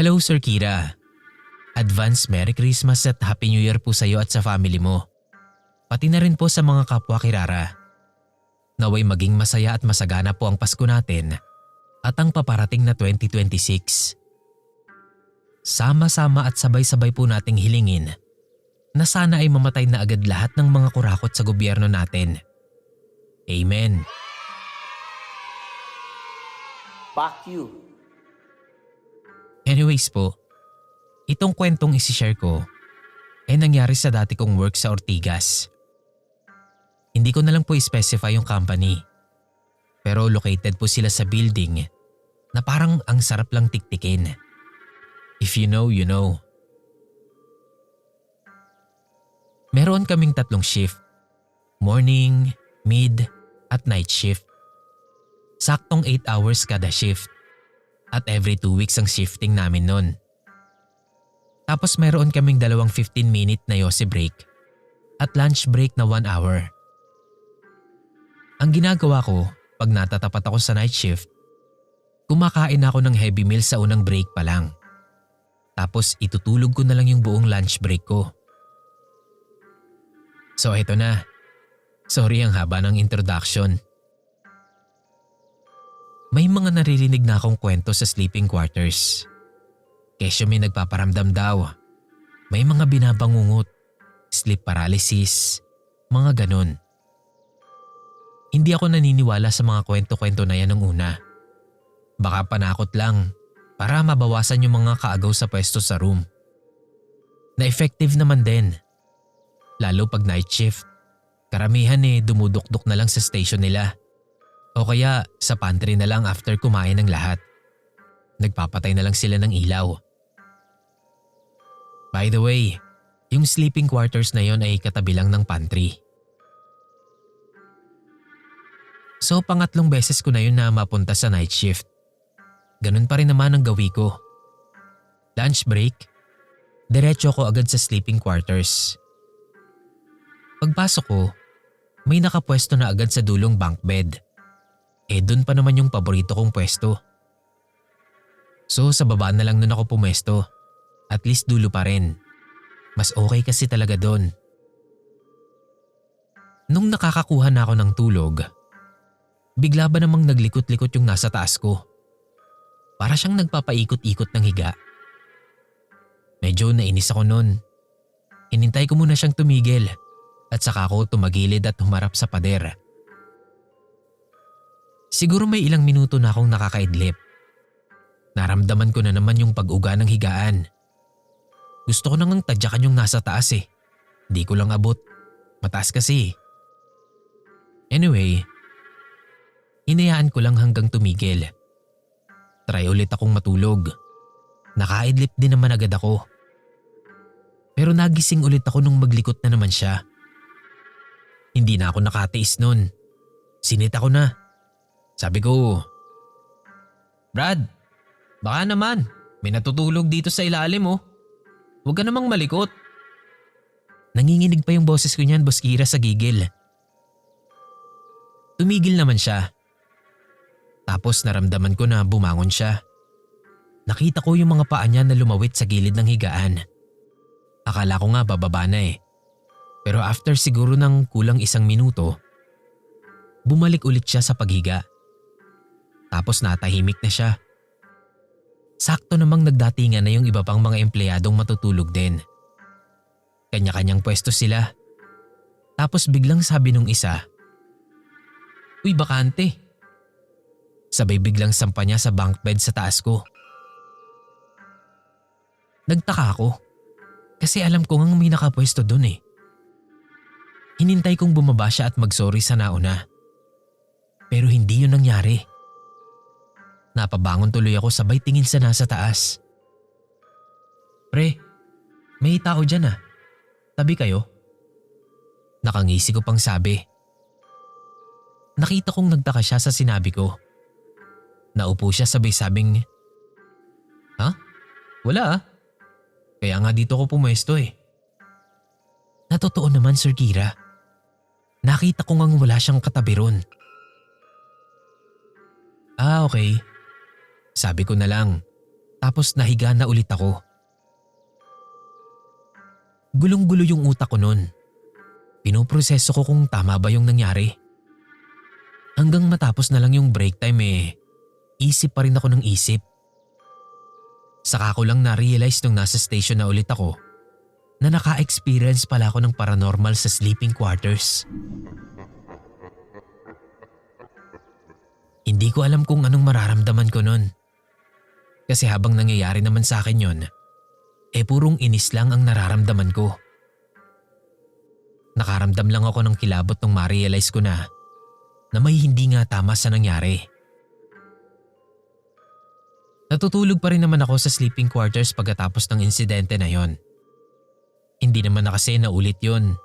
Hello Sir Kira. Advance Merry Christmas at Happy New Year po sa iyo at sa family mo. Pati na rin po sa mga kapwa Kirara. Naway maging masaya at masagana po ang Pasko natin at ang paparating na 2026. Sama-sama at sabay-sabay po nating hilingin na sana ay mamatay na agad lahat ng mga kurakot sa gobyerno natin. Amen. Fuck you. Anyways po, itong kwentong isishare ko ay nangyari sa dati kong work sa Ortigas. Hindi ko na lang po i-specify yung company. Pero located po sila sa building na parang ang sarap lang tiktikin. If you know, you know. Meron kaming 3 shift. Morning, mid, at night shift. Saktong 8 hours kada shift. At every 2 weeks ang shifting namin nun. Tapos meron kaming 2 15-minute na yosi break at lunch break na 1 hour. Ang ginagawa ko pag natatapat ako sa night shift, kumakain ako ng heavy meal sa unang break pa lang. Tapos itutulog ko na lang yung buong lunch break ko. So eto na. Sorry ang haba ng introduction. May mga naririnig na akong kwento sa sleeping quarters. Kesyo may nagpaparamdam daw. May mga binabangungot, sleep paralysis, mga ganon. Hindi ako naniniwala sa mga kwento-kwento na yan ng una. Baka panakot lang para mabawasan yung mga kaagaw sa pwesto sa room. Na-effective naman din. Lalo pag night shift. Karamihan dumudukdok na lang sa station nila. O kaya sa pantry na lang after kumain ng lahat. Nagpapatay na lang sila ng ilaw. By the way, yung sleeping quarters na yon ay katabi lang ng pantry. So pangatlong beses ko na yun na mapunta sa night shift. Ganun pa rin naman ang gawi ko. Lunch break, diretso ko agad sa sleeping quarters. Pagpasok ko, may nakapwesto na agad sa dulong bunk bed. Dun pa naman yung paborito kong pwesto. So sa baba na lang nun ako pumwesto. At least dulo pa rin. Mas okay kasi talaga doon. Nung nakakakuha na ako ng tulog, bigla ba namang naglikot-likot yung nasa taas ko? Para siyang nagpapaikot-ikot ng higa. Medyo nainis ako nun. Hinintay ko muna siyang tumigil at saka ako tumagilid at humarap sa pader. Siguro may ilang minuto na akong nakakaidlip. Naramdaman ko na naman yung pag-uga ng higaan. Gusto ko nang tadyakan yung nasa taas eh. Di ko lang abot. Mataas kasi. Anyway, hinayaan ko lang hanggang tumigil. Try ulit akong matulog. Nakaidlip din naman agad ako. Pero nagising ulit ako nung maglikot na naman siya. Hindi na ako nakatiis nun. Sinita ko na. Sabi ko, Brad, baka naman may natutulog dito sa ilalim mo. Huwag ka namang malikot. Nanginginig pa yung boses ko niyan, Boss Kira, sa gigil. Tumigil naman siya. Tapos naramdaman ko na bumangon siya. Nakita ko yung mga paa niya na lumawit sa gilid ng higaan. Akala ko nga bababa na eh. Pero after siguro ng kulang 1 minuto, bumalik ulit siya sa paghiga. Tapos natahimik na siya. Sakto namang nagdatingan na yung iba pang mga empleyadong matutulog din. Kanya-kanyang pwesto sila. Tapos biglang sabi nung isa, "Uy, bakante." Sabay biglang sampa niya sa bunk bed sa taas ko. Nagtaka ako kasi alam ko ngang may nakapwesto dun eh. Hinintay kong bumaba siya at mag-sorry sa nauna. Pero hindi yun nangyari. Napabangon tuloy ako sabay tingin sa nasa taas. "Pre, may tao dyan ah. Tabi kayo?" Nakangisi ko pang sabi. Nakita kong nagtaka siya sa sinabi ko. Naupo siya sabay sabing, "Ha? Wala ah. Kaya nga dito ko pumwesto eh." Na totoo naman, Sir Kira. Nakita ko ngang wala siyang katabi ron. "Ah, okay." Sabi ko na lang. Tapos nahiga na ulit ako. Gulong-gulo yung utak ko nun. Pinoproseso ko kung tama ba yung nangyari. Hanggang matapos na lang yung break time isip pa rin ako ng isip. Saka ko lang na-realize nung nasa station na ulit ako na naka-experience pala ako ng paranormal sa sleeping quarters. Hindi ko alam kung anong mararamdaman ko nun. Kasi habang nangyayari naman sa akin yon, purong inis lang ang nararamdaman ko. Nakaramdam lang ako ng kilabot nung ma-realize ko na may hindi nga tama sa nangyari. Natutulog pa rin naman ako sa sleeping quarters pagkatapos ng insidente na yon. Hindi naman na kasi naulit yon.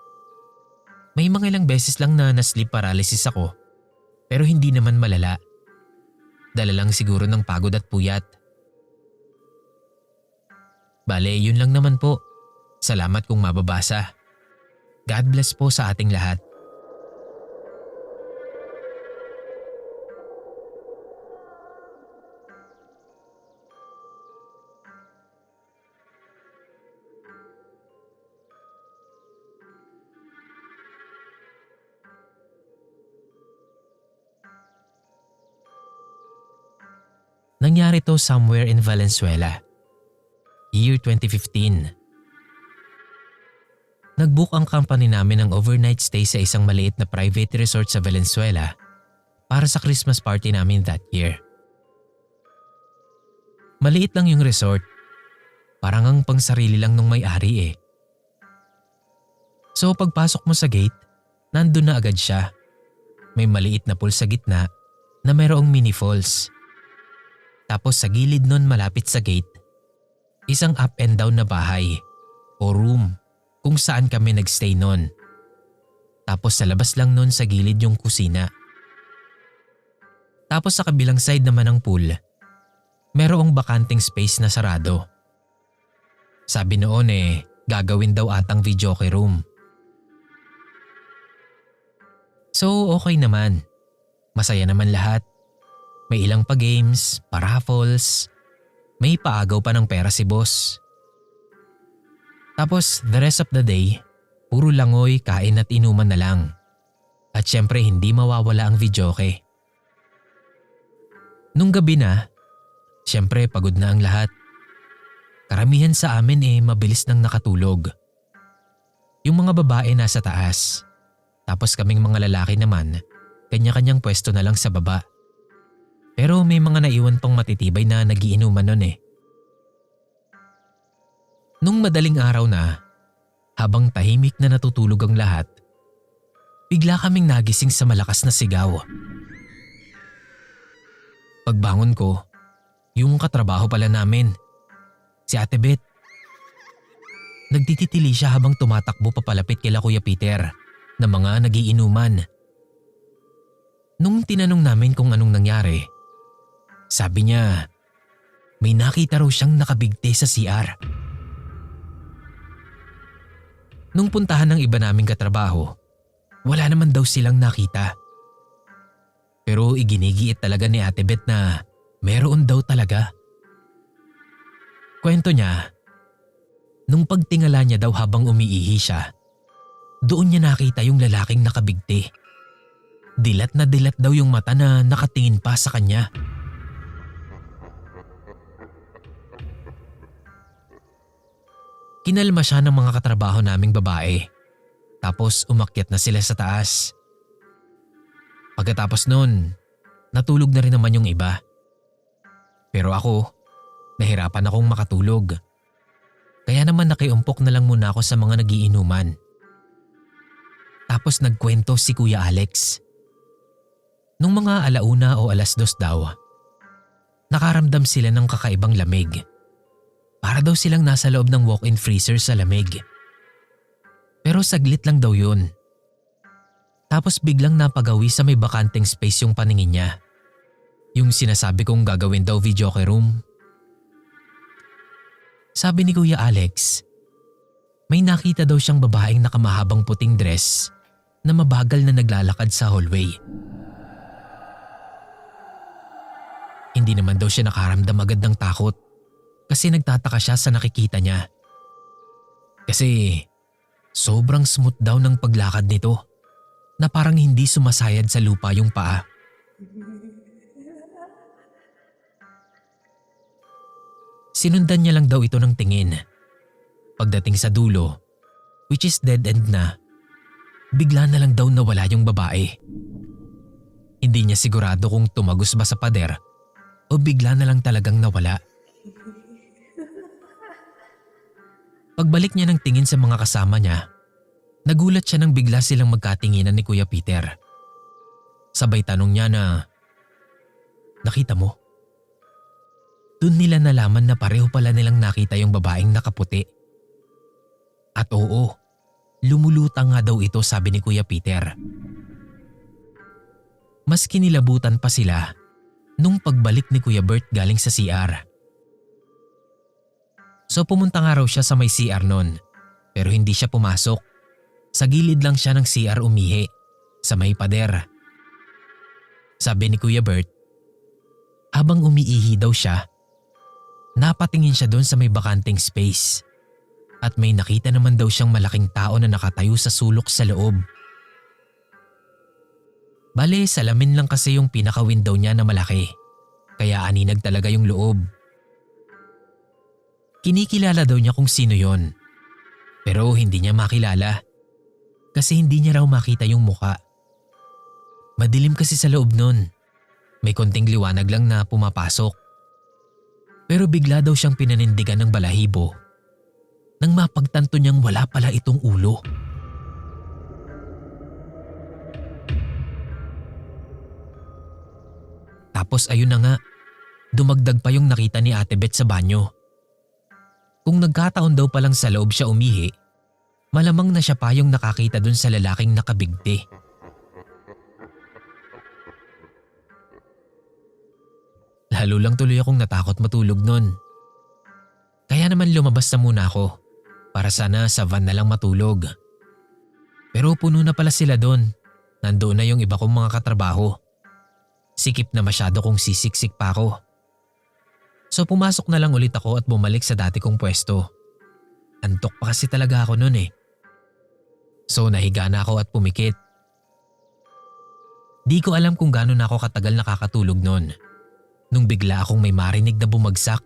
May mga ilang beses lang na sleep paralysis ako, pero hindi naman malala. Dala lang siguro ng pagod at puyat. Bale, yun lang naman po. Salamat kung mababasa. God bless po sa ating lahat. Nangyari to somewhere in Valenzuela. Year 2015. Nag-book ang company namin ng overnight stay sa isang maliit na private resort sa Valenzuela para sa Christmas party namin that year. Maliit lang yung resort. Parang ang pangsarili lang nung may-ari So pagpasok mo sa gate, nandun na agad siya. May maliit na pool sa gitna na mayroong mini falls. Tapos sa gilid nun malapit sa gate, isang up and down na bahay o room kung saan kami nagstay nun. Tapos sa labas lang nun sa gilid yung kusina. Tapos sa kabilang side naman ng pool, merong bakanting space na sarado. Sabi noon gagawin daw atang videoke room. So okay naman. Masaya naman lahat. May ilang pa-games, pa-raffles, may paagaw pa ng pera si boss. Tapos the rest of the day, puro langoy, kain at inuman na lang. At syempre hindi mawawala ang videoke. Nung gabi na, syempre pagod na ang lahat. Karamihan sa amin mabilis nang nakatulog. Yung mga babae nasa taas. Tapos kaming mga lalaki naman, kanya-kanyang pwesto na lang sa baba. Pero may mga naiwan pang matitibay na nagiinuman nun Nung madaling araw na, habang tahimik na natutulog ang lahat, bigla kaming nagising sa malakas na sigaw. Pagbangon ko, yung katrabaho pala namin, si Ate Beth. Nagtititili siya habang tumatakbo papalapit kila Kuya Peter na mga nagiinuman. Nung tinanong namin kung anong nangyari, sabi niya, may nakita raw siyang nakabigti sa CR. Nung puntahan ng iba naming katrabaho, wala naman daw silang nakita. Pero iginigiit talaga ni Ate Beth na meron daw talaga. Kwento niya, nung pagtingala niya daw habang umiihi siya, doon niya nakita yung lalaking nakabigti. Dilat na dilat daw yung mata na nakatingin pa sa kanya. Kinalma siya ng mga katrabaho naming babae. Tapos umakyat na sila sa taas. Pagkatapos nun, natulog na rin naman yung iba. Pero ako, nahirapan akong makatulog. Kaya naman nakiumpok na lang muna ako sa mga nagiinuman. Tapos nagkwento si Kuya Alex. Nung mga 1:00 o 2:00 daw, nakaramdam sila ng kakaibang lamig. Para daw silang nasa loob ng walk-in freezer sa lamig. Pero saglit lang daw yun. Tapos biglang napagawi sa may bakanting space yung paningin niya. Yung sinasabi kong gagawin daw videoke room. Sabi ni Kuya Alex, may nakita daw siyang babaeng nakamahabang puting dress na mabagal na naglalakad sa hallway. Hindi naman daw siya nakaramdam agad ng takot kasi nagtataka siya sa nakikita niya. Kasi sobrang smooth daw ng paglakad nito na parang hindi sumasayad sa lupa yung paa. Sinundan niya lang daw ito ng tingin. Pagdating sa dulo, which is dead end na, bigla na lang daw nawala yung babae. Hindi niya sigurado kung tumagos ba sa pader o bigla na lang talagang nawala. Pagbalik niya ng tingin sa mga kasama niya, nagulat siya nang bigla silang magkatinginan ni Kuya Peter. Sabay tanong niya na, "Nakita mo?" Doon nila nalaman na pareho pala nilang nakita yung babaeng nakaputi. At oo, lumulutang nga daw ito, sabi ni Kuya Peter. Mas kinilabutan pa sila nung pagbalik ni Kuya Bert galing sa CR. So pumunta nga raw siya sa may CR nun, pero hindi siya pumasok. Sa gilid lang siya ng CR umihi, sa may pader. Sabi ni Kuya Bert, habang umiihi daw siya, napatingin siya doon sa may bakanting space at may nakita naman daw siyang malaking tao na nakatayo sa sulok sa loob. Bale, salamin lang kasi yung pinaka-window niya na malaki, kaya aninag talaga yung loob. Kinikilala daw niya kung sino yon, pero hindi niya makilala kasi hindi niya raw makita yung muka. Madilim kasi sa loob nun, may konting liwanag lang na pumapasok. Pero bigla daw siyang pinanindigan ng balahibo nang mapagtanto niyang wala pala itong ulo. Tapos ayun na nga, dumagdag pa yung nakita ni Ate Beth sa banyo. Kung nagkataon daw palang sa loob siya umihi, malamang na siya pa yung nakakita dun sa lalaking nakabigti. Lalo lang tuloy akong natakot matulog nun. Kaya naman lumabas na muna ako para sana sa van na lang matulog. Pero puno na pala sila doon. Nandoon na yung iba kong mga katrabaho. Sikip na masyado kung sisiksik pa ako. So pumasok na lang ulit ako at bumalik sa dati kong pwesto. Antok pa kasi talaga ako nun eh. So nahiga na ako at pumikit. Di ko alam kung gaano na ako katagal nakakatulog nun, nung bigla akong may marinig na bumagsak.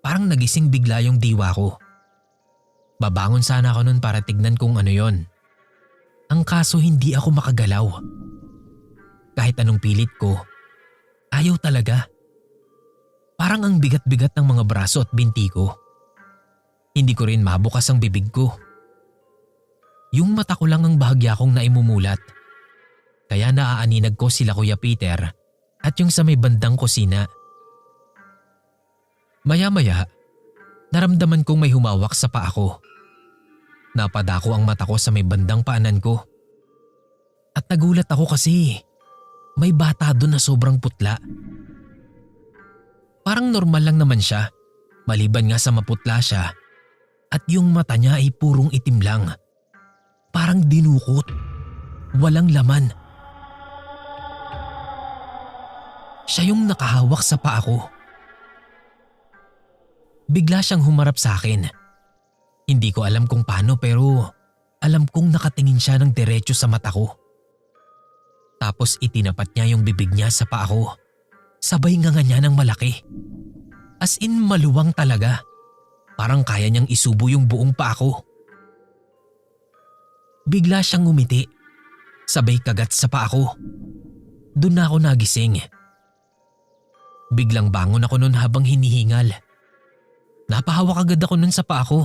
Parang nagising bigla yung diwa ko. Babangon sana ako nun para tignan kung ano yon. Ang kaso hindi ako makagalaw. Kahit anong pilit ko, ayaw talaga. Parang ang bigat-bigat ng mga braso at binti ko. Hindi ko rin mabukas ang bibig ko. Yung mata ko lang ang bahagya kong naimumulat. Kaya naaaninag ko sila Kuya Peter at yung sa may bandang kusina. Maya-maya, naramdaman kong may humawak sa paa ko. Napadako ang mata ko sa may bandang paanan ko. At nagulat ako kasi may bata doon na sobrang putla. Parang normal lang naman siya, maliban nga sa maputla siya at yung mata niya ay purong itim lang. Parang dinukot, walang laman. Siya yung nakahawak sa paa ko. Bigla siyang humarap sa akin. Hindi ko alam kung paano pero alam kong nakatingin siya ng diretso sa mata ko. Tapos itinapat niya yung bibig niya sa paa ko. Sabay nga niya ng malaki. As in maluwang talaga. Parang kaya niyang isubo yung buong paa ko. Bigla siyang ngumiti. Sabay kagat sa paa ko. Doon na ako nagising. Biglang bangon ako nun habang hinihingal. Napahawak agad ako nun sa paa ko.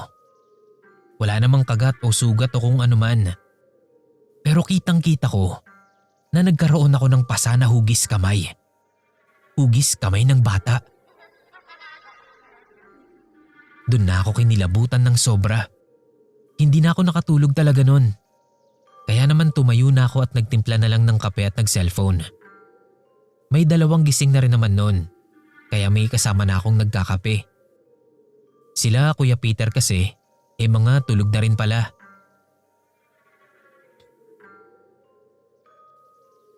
Wala namang kagat o sugat o kung anuman. Pero kitang-kita ko na nagkaroon ako ng pasa na hugis kamay. Hugis kamay ng bata. Doon na ako kinilabutan ng sobra. Hindi na ako nakatulog talaga nun. Kaya naman tumayo na ako at nagtimpla na lang ng kape at nag-cellphone. May dalawang gising na rin naman nun, kaya may kasama na akong nagkakape. Sila Kuya Peter kasi, mga tulog na rin pala.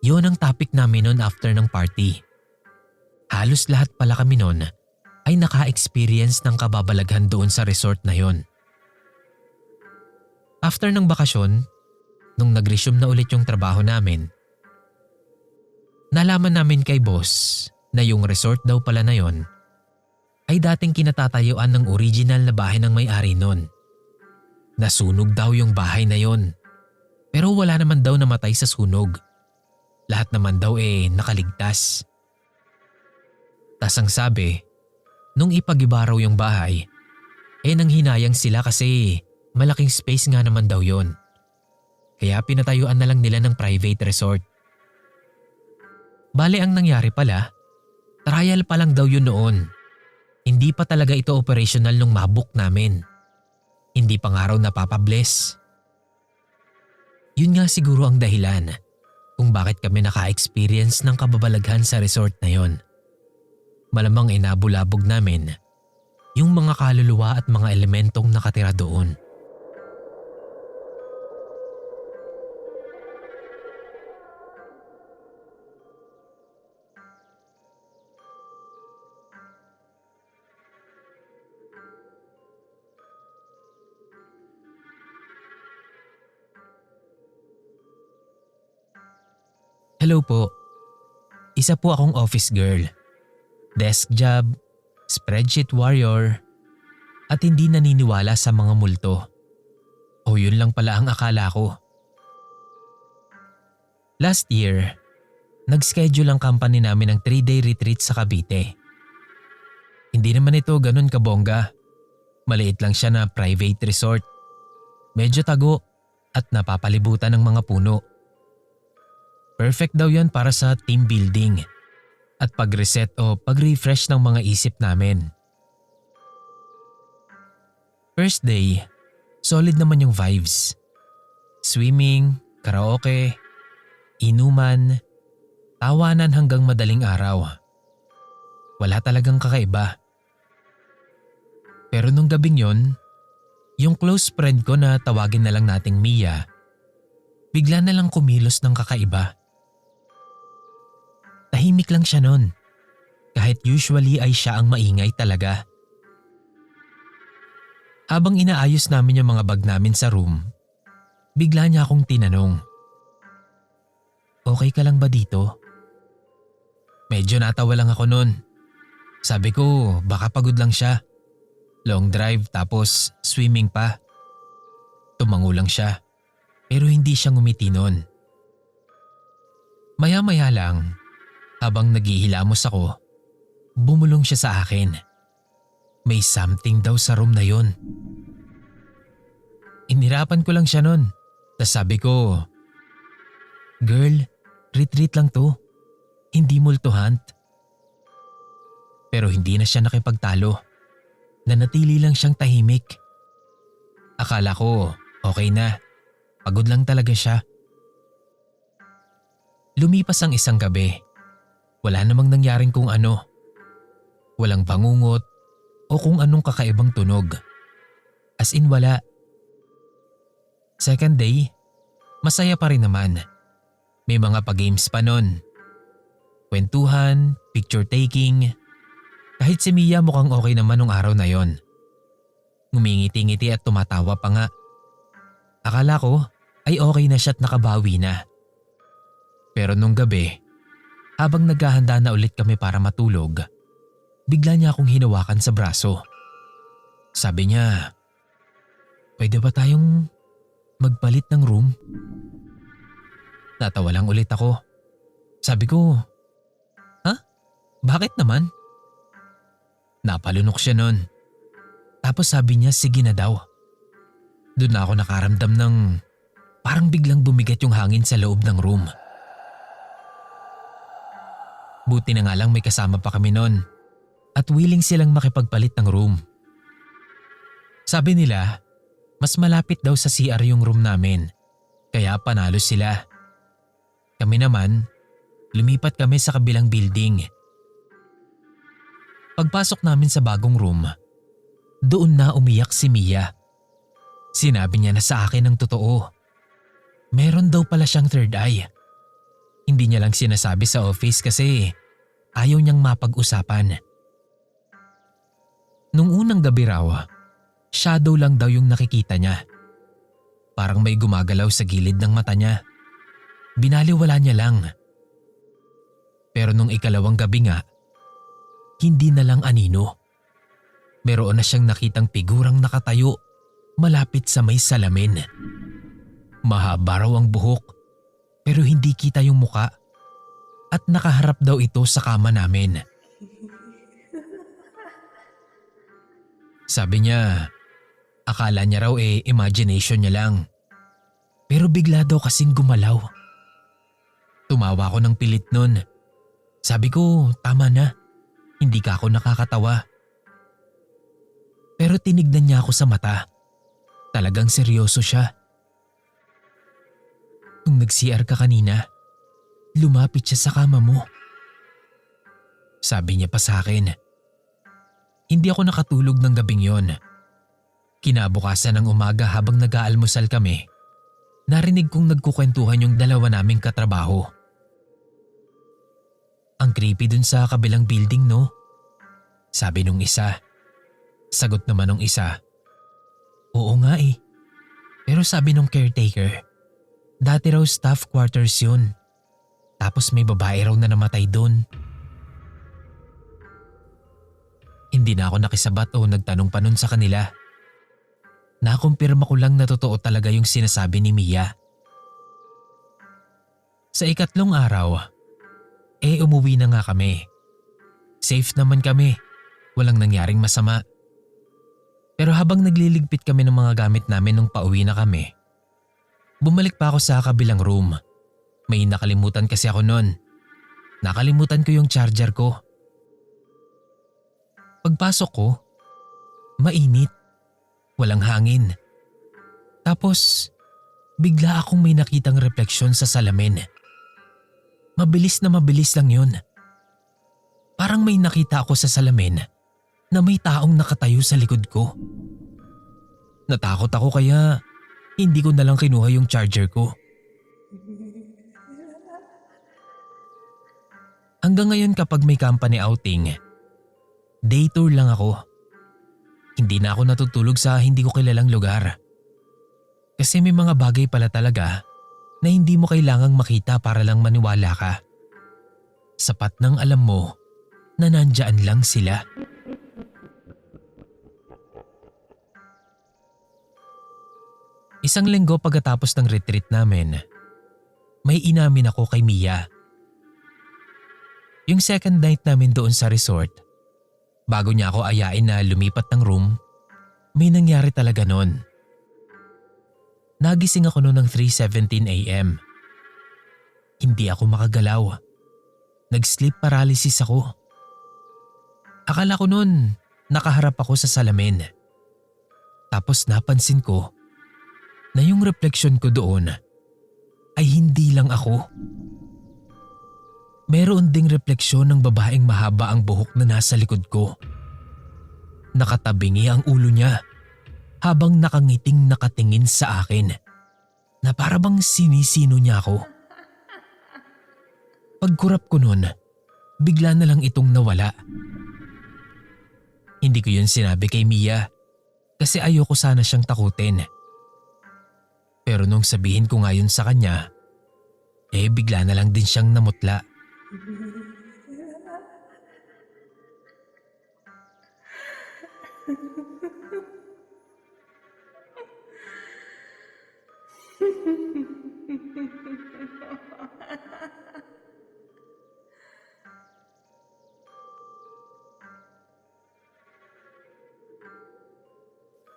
Yun ang topic namin nun after ng party. Halos lahat pala kami noon ay naka-experience ng kababalaghan doon sa resort na yon. After ng bakasyon, nung nag-resume na ulit yung trabaho namin, nalaman namin kay boss na yung resort daw pala na yon ay dating kinatatayuan ng original na bahay ng may-ari nun. Nasunog daw yung bahay na yon, pero wala naman daw namatay sa sunog. Lahat naman daw nakaligtas. Tas ang sabi, nung ipag-iba raw yung bahay, nanghinayang sila kasi malaking space nga naman daw yon. Kaya pinatayuan na lang nila ng private resort. Bale ang nangyari pala, trial pa lang daw yun noon. Hindi pa talaga ito operational nung mabook namin. Hindi pa nga raw napapabless. Yun nga siguro ang dahilan kung bakit kami naka-experience ng kababalaghan sa resort na yon. Malamang inabulabog namin yung mga kaluluwa at mga elementong nakatira doon. Hello po. Isa po akong office girl. Desk job, spreadsheet warrior, at hindi naniniwala sa mga multo. O yun lang pala ang akala ko. Last year, nag-schedule ang company namin ng 3-day retreat sa Cavite. Hindi naman ito ganun kabongga. Maliit lang siya na private resort. Medyo tago at napapalibutan ng mga puno. Perfect daw yan para sa team building at pag-reset o pag-refresh ng mga isip namin. First day, solid naman yung vibes. Swimming, karaoke, inuman, tawanan hanggang madaling araw. Wala talagang kakaiba. Pero nung gabing yon, yung close friend ko na tawagin na lang nating Mia, bigla na lang kumilos ng kakaiba. Tahimik lang siya nun, kahit usually ay siya ang maingay talaga. Habang inaayos namin yung mga bag namin sa room, bigla niya akong tinanong, "Okay ka lang ba dito?" Medyo natawa lang ako nun. Sabi ko baka pagod lang siya. Long drive tapos swimming pa. Tumango lang siya, pero hindi siya ngumiti nun. Maya-maya lang, habang naghihilamos ako, bumulong siya sa akin. May something daw sa room na yon. Inirapan ko lang siya nun. Tas sabi ko, "Girl, retreat lang to. Hindi multo hunt." Pero hindi na siya nakipagtalo. Nanatili lang siyang tahimik. Akala ko okay na. Pagod lang talaga siya. Lumipas ang isang gabi. Wala namang nangyaring kung ano. Walang bangungot o kung anong kakaibang tunog. As in wala. Second day, masaya pa rin naman. May mga pa-games pa nun. Kwentuhan, picture taking. Kahit si Mia mukhang okay naman nung araw na yon. Ngumingiti-ngiti at tumatawa pa nga. Akala ko ay okay na siya at nakabawi na. Pero nung gabi, habang naghahanda na ulit kami para matulog, bigla niya akong hinawakan sa braso. Sabi niya, "Pwede ba tayong magpalit ng room?" Natawa lang ulit ako. Sabi ko, "Ha? Bakit naman?" Napalunok siya nun. Tapos sabi niya sige na daw. Doon na ako nakaramdam ng parang biglang bumigat yung hangin sa loob ng room. Buti na nga lang may kasama pa kami nun at willing silang makipagpalit ng room. Sabi nila, mas malapit daw sa CR yung room namin, kaya panalo sila. Kami naman, lumipat kami sa kabilang building. Pagpasok namin sa bagong room, doon na umiyak si Mia. Sinabi niya na sa akin ang totoo. Meron daw pala siyang third eye. Hindi niya lang sinasabi sa office kasi ayaw niyang mapag-usapan. Nung unang gabi raw, shadow lang daw yung nakikita niya. Parang may gumagalaw sa gilid ng mata niya. Binaliwala niya lang. Pero nung ikalawang gabi nga, hindi na lang anino. Meron na siyang nakitang figurang nakatayo malapit sa may salamin. Mahaba raw ang buhok pero hindi kita yung muka at nakaharap daw ito sa kama namin. Sabi niya, akala niya raw imagination niya lang. Pero bigla daw kasing gumalaw. Tumawa ako ng pilit nun. Sabi ko, tama na. Hindi ka ako nakakatawa. Pero tinignan niya ako sa mata. Talagang seryoso siya. Nung nag-CR ka kanina, lumapit siya sa kama mo. Sabi niya pa sa akin. Hindi ako nakatulog ng gabing yon. Kinabukasan ng umaga habang nag-aalmusal kami, narinig kong nagkukwentuhan yung dalawa naming katrabaho. Ang creepy dun sa kabilang building, no? Sabi nung isa. Sagot naman nung isa. Oo nga eh. Pero sabi nung caretaker, dati raw staff quarters yun. Tapos may babae raw na namatay dun. Hindi na ako nakisabat o nagtanong pa nun sa kanila. Nakumpirma ko lang na totoo talaga yung sinasabi ni Mia. Sa ikatlong araw, umuwi na nga kami. Safe naman kami. Walang nangyaring masama. Pero habang nagliligpit kami ng mga gamit namin nung pauwi na kami, bumalik pa ako sa kabilang room. May nakalimutan kasi ako nun. Nakalimutan ko yung charger ko. Pagpasok ko, mainit. Walang hangin. Tapos, bigla akong may nakitang refleksyon sa salamin. Mabilis na mabilis lang yun. Parang may nakita ako sa salamin na may taong nakatayo sa likod ko. Natakot ako kaya hindi ko na lang kinuha yung charger ko. Hanggang ngayon kapag may company outing, day tour lang ako. Hindi na ako natutulog sa hindi ko kilalang lugar. Kasi may mga bagay pala talaga na hindi mo kailangang makita para lang maniwala ka. Sapat nang alam mo na nandyan lang sila. Isang linggo pagkatapos ng retreat namin, may inamin ako kay Mia. Yung second night namin doon sa resort, bago niya ako ayain na lumipat ng room, may nangyari talaga nun. Nagising ako noon ng 3:17 a.m. Hindi ako makagalaw. Nag-sleep paralysis ako. Akala ko noon nakaharap ako sa salamin. Tapos napansin ko na yung refleksyon ko doon ay hindi lang ako. Meron ding refleksyon ng babaeng mahaba ang buhok na nasa likod ko. Nakatabingi ang ulo niya habang nakangiting nakatingin sa akin na para bang sinisino niya ako. Pagkurap ko nun, bigla na lang itong nawala. Hindi ko yun sinabi kay Mia kasi ayoko sana siyang takutin. Pero nung sabihin ko nga yun sa kanya, bigla na lang din siyang namutla.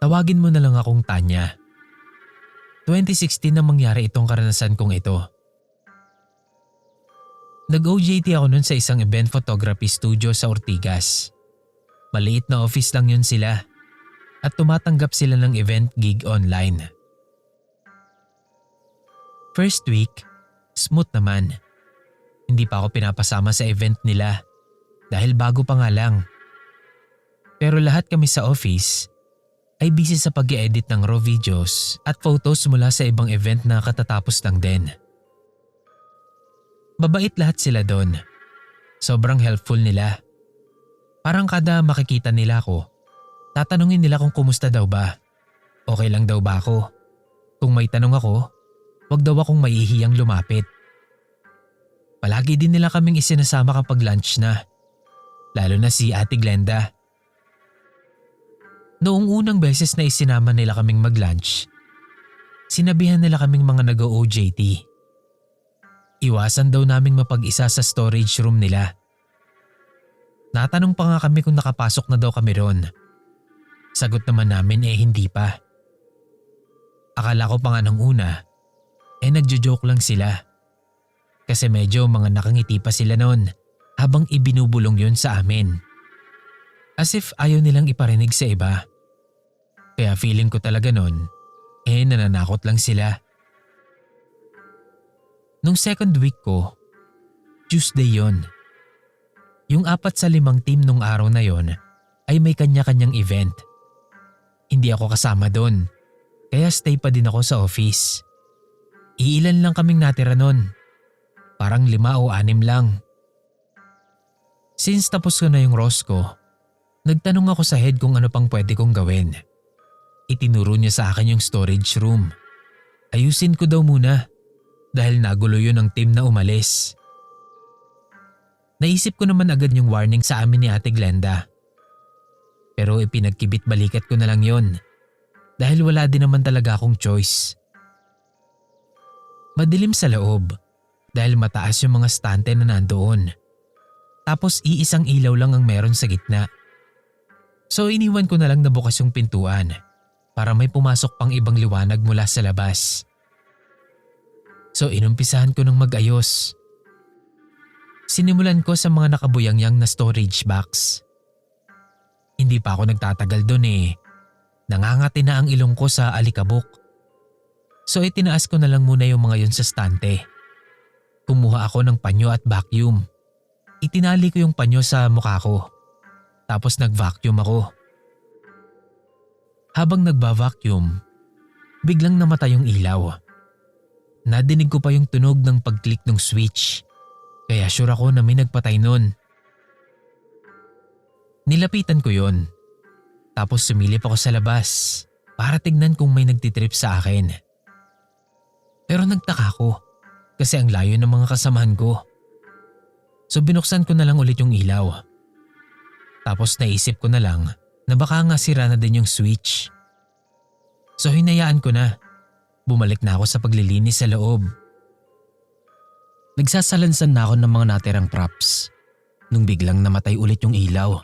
Tawagin mo na lang akong Tanya. 2016 na mangyari itong karanasan kong ito. Nag-OJT ako nun sa isang event photography studio sa Ortigas. Maliit na office lang yun sila at tumatanggap sila ng event gig online. First week, smooth naman. Hindi pa ako pinapasama sa event nila dahil bago pa nga lang. Pero lahat kami sa office ay busy sa pag-i-edit ng raw videos at photos mula sa ibang event na katatapos lang din. Mabait lahat sila doon. Sobrang helpful nila. Parang kada makikita nila ako, tatanungin nila kung kumusta daw ba. Okay lang daw ba ako? Kung may tanong ako, wag daw akong mahihiyang lumapit. Palagi din nila kaming isinasama kapag lunch na. Lalo na si Ate Glenda. Noong unang beses na isinama nila kaming mag-lunch, sinabihan nila kaming mga nag-OJT. Iwasan daw naming mapag-isa sa storage room nila. Natanong pa nga kami kung nakapasok na daw kami ron. Sagot naman namin hindi pa. Akala ko pa nga nung una, nagjo-joke lang sila. Kasi medyo mga nakangiti pa sila noon habang ibinubulong yun sa amin. As if ayaw nilang iparinig sa iba. Kaya feeling ko talaga noon, nananakot lang sila. Nung second week ko, Tuesday yon. Yung 4 sa 5 team nung araw na yon ay may kanya-kanyang event. Hindi ako kasama doon, kaya stay pa din ako sa office. Iilan lang kaming natira noon. Parang 5 o 6 lang. Since tapos ko na yung roast ko, nagtanong ako sa head kung ano pang pwede kong gawin. Itinuro niya sa akin yung storage room. Ayusin ko daw muna dahil nagulo yun ng team na umalis. Naisip ko naman agad yung warning sa amin ni Ate Glenda. Pero ipinagkibit balikat ko na lang yon dahil wala din naman talaga akong choice. Madilim sa loob dahil mataas yung mga stante na nandoon. Tapos iisang ilaw lang ang meron sa gitna. So iniwan ko na lang na bukas yung pintuan para may pumasok pang ibang liwanag mula sa labas. So inumpisahan ko ng mag-ayos. Sinimulan ko sa mga nakabuyangyang na storage box. Hindi pa ako nagtatagal doon Nangangati na ang ilong ko sa alikabok. So itinaas ko na lang muna yung mga yun sa stante. Kumuha ako ng panyo at vacuum. Itinali ko yung panyo sa mukha ko. Tapos nag-vacuum ako. Habang nagba-vacuum, biglang namatay yung ilaw. Nadinig ko pa yung tunog ng pag-click ng switch. Kaya sure ako na may nagpatay nun. Nilapitan ko yon. Tapos sumilip ako sa labas para tignan kung may nagtitrip sa akin. Pero nagtaka ko kasi ang layo ng mga kasamahan ko. So binuksan ko na lang ulit yung ilaw. Tapos naisip ko na lang na baka nga sira na din yung switch. So hinayaan ko na. Bumalik na ako sa paglilinis sa loob. Nagsasalansan na ako ng mga natirang props nung biglang namatay ulit yung ilaw.